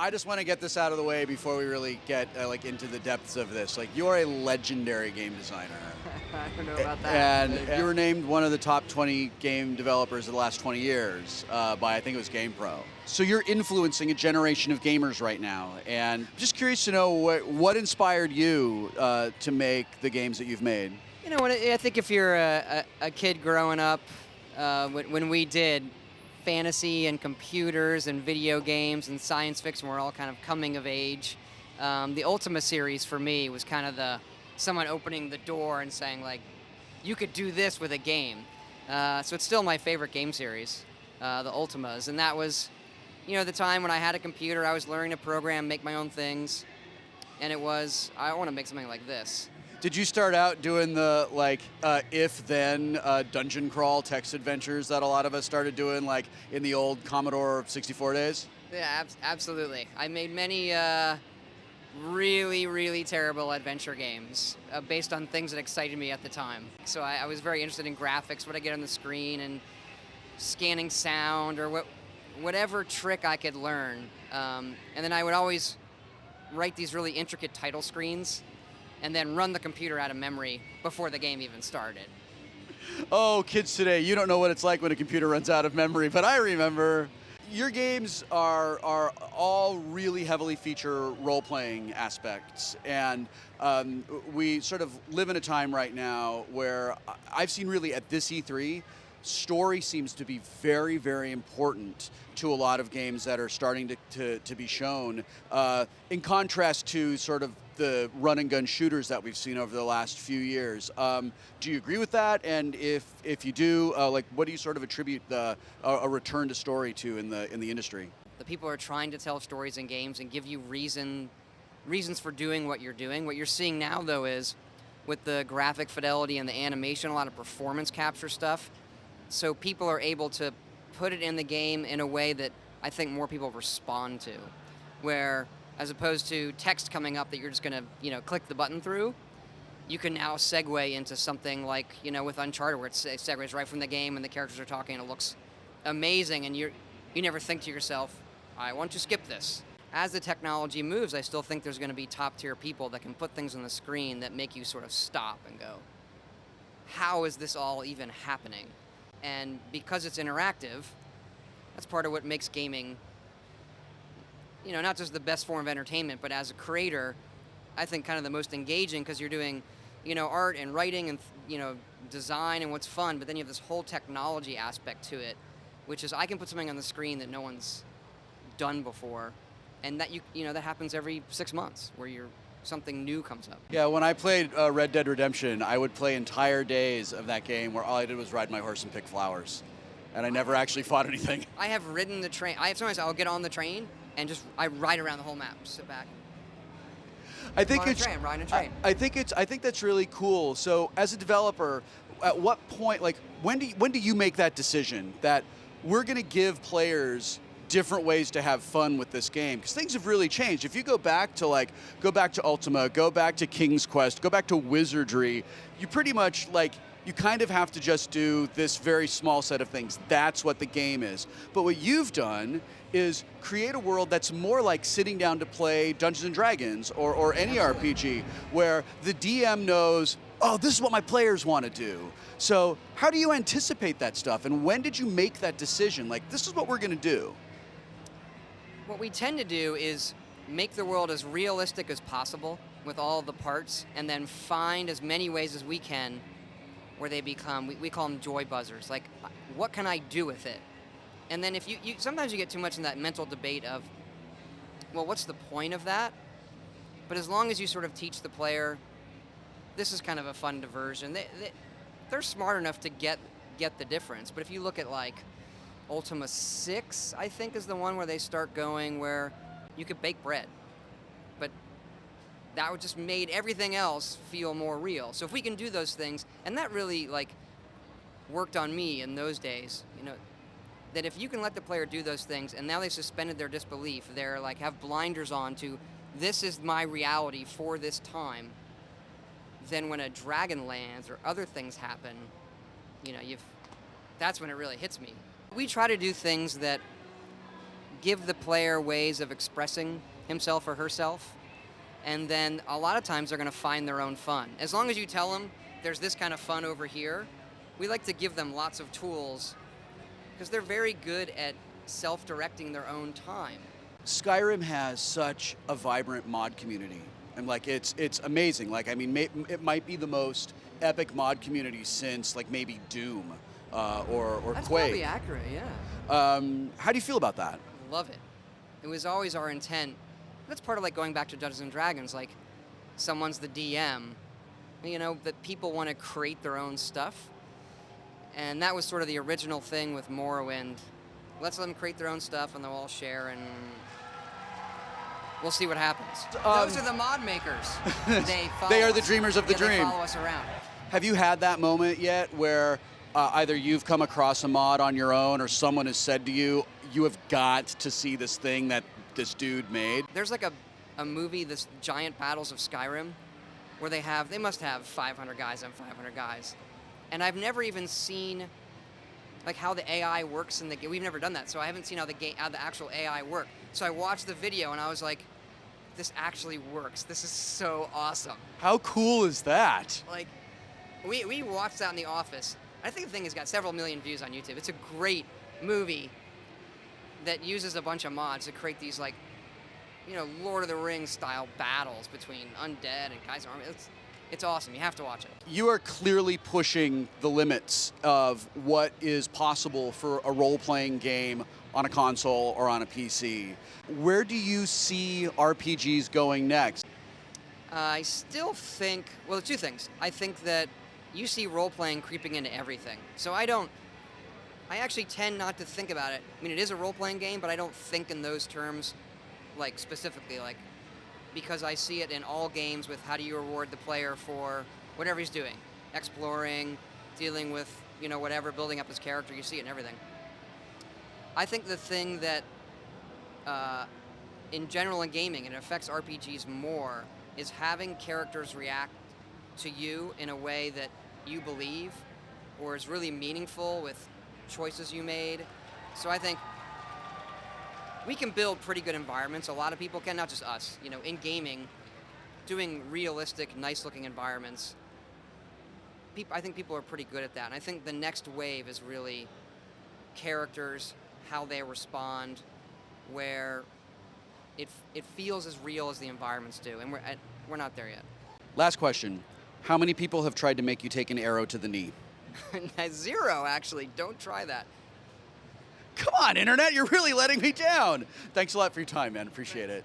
I just want to get this out of the way before we really get like into the depths of this. Like, you're a legendary game designer. I don't know about that. And you were named one of the top 20 game developers of the last 20 years by, I think it was GamePro. So you're influencing a generation of gamers right now. And I'm just curious to know what inspired you to make the games that you've made? You know, I think if you're a kid growing up, when we did, fantasy and computers and video games and science fiction were all kind of coming of age. The Ultima series for me was kind of someone opening the door and saying, like, you could do this with a game. So it's still my favorite game series, the Ultimas. And that was, you know, the time when I had a computer, I was learning to program, make my own things. And it was, I want to make something like this. Did you start out doing the, like, if-then dungeon crawl text adventures that a lot of us started doing, like, in the old Commodore 64 days? Yeah, absolutely. I made many really, really terrible adventure games based on things that excited me at the time. So I was very interested in graphics, what I get on the screen, and scanning sound, or whatever trick I could learn. And then I would always write these really intricate title screens and then run the computer out of memory before the game even started. Oh, kids today, you don't know what it's like when a computer runs out of memory, but I remember. Your games are all really heavily feature role-playing aspects, and we sort of live in a time right now where I've seen really at this E3, story seems to be very, very important to a lot of games that are starting to be shown, in contrast to sort of the run-and-gun shooters that we've seen over the last few years. Do you agree with that? And if you do, like, what do you sort of attribute a return to story to in the industry? The people are trying to tell stories in games and give you reasons for doing what you're doing. What you're seeing now, though, is with the graphic fidelity and the animation, a lot of performance capture stuff. So people are able to put it in the game in a way that I think more people respond to, where as opposed to text coming up that you're just going to, click the button through, you can now segue into something like, with Uncharted, where it segues right from the game and the characters are talking and it looks amazing, and you never think to yourself, I want to skip this. As the technology moves, I still think there's going to be top-tier people that can put things on the screen that make you sort of stop and go, how is this all even happening? And because it's interactive, that's part of what makes gaming, not just the best form of entertainment, but as a creator, I think kind of the most engaging, because you're doing, art and writing and, design and what's fun, but then you have this whole technology aspect to it, which is I can put something on the screen that no one's done before, and that that happens every 6 months, where something new comes up. Yeah, when I played Red Dead Redemption, I would play entire days of that game where all I did was ride my horse and pick flowers, and I never actually fought anything. I have ridden the train. Sometimes I'll get on the train and I ride around the whole map, sit back. I think riding a train. I think that's really cool. So as a developer, at what point, like, when do you make that decision that we're going to give players different ways to have fun with this game? Because things have really changed. If you go back to Ultima, go back to King's Quest, go back to Wizardry, you pretty much, you kind of have to just do this very small set of things. That's what the game is. But what you've done is create a world that's more like sitting down to play Dungeons and Dragons or any RPG, where the DM knows, oh, this is what my players want to do. So how do you anticipate that stuff? And when did you make that decision? Like, this is what we're going to do. What we tend to do is make the world as realistic as possible with all the parts, and then find as many ways as we can where they become, we call them joy buzzers. Like, what can I do with it? And then if you sometimes you get too much in that mental debate of, well, what's the point of that? But as long as you sort of teach the player, this is kind of a fun diversion, they're smart enough to get the difference. But if you look at, like, Ultima 6, I think, is the one where they start going where you could bake bread. But that would just made everything else feel more real. So if we can do those things, and that really, worked on me in those days, that if you can let the player do those things, and now they suspended their disbelief, they're have blinders on to, this is my reality for this time, then when a dragon lands or other things happen, that's when it really hits me. We try to do things that give the player ways of expressing himself or herself, and then a lot of times they're going to find their own fun. As long as you tell them there's this kind of fun over here, we like to give them lots of tools because they're very good at self-directing their own time. Skyrim has such a vibrant mod community, and like it's amazing. Like, I mean, it might be the most epic mod community since like maybe Doom or That's Quake. probably accurate, yeah. How do you feel about that? Love it. It was always our intent. That's part of like going back to Dungeons and Dragons. Like, someone's the DM, you know, that people want to create their own stuff, and that was sort of the original thing with Morrowind. Let's let them create their own stuff, and they'll all share, and we'll see what happens. Those are the mod makers. They are the dreamers of the dream. They follow us around. Have you had that moment yet where either you've come across a mod on your own or someone has said to you, you have got to see this thing that this dude made? There's like a movie, this Giant Battles of Skyrim, where they must have 500 guys on 500 guys. And I've never even seen like how the AI works in the game. We've never done that, so I haven't seen how the actual AI work. So I watched the video and I was like, this actually works. This is so awesome. How cool is that? Like, we watched that in the office. I think the thing has got several million views on YouTube. It's a great movie that uses a bunch of mods to create these, like, you know, Lord of the Rings style battles between undead and guys in armor. It's awesome. You have to watch it. You are clearly pushing the limits of what is possible for a role-playing game on a console or on a PC. Where do you see RPGs going next? I still think, well, two things. I think that you see role-playing creeping into everything. So I actually tend not to think about it. I mean, it is a role-playing game, but I don't think in those terms, like, specifically, like, because I see it in all games with how do you reward the player for whatever he's doing. Exploring, dealing with, you know, whatever, building up his character, you see it in everything. I think the thing that, in general in gaming, and it affects RPGs more, is having characters react to you in a way that you believe or is really meaningful with choices you made. So I think we can build pretty good environments. A lot of people can, not just us. You know, in gaming, doing realistic, nice-looking environments, I think people are pretty good at that. And I think the next wave is really characters, how they respond, where it feels as real as the environments do. And we're not there yet. Last question. How many people have tried to make you take an arrow to the knee? 0, actually. Don't try that. Come on, Internet, you're really letting me down. Thanks a lot for your time, man. Appreciate it.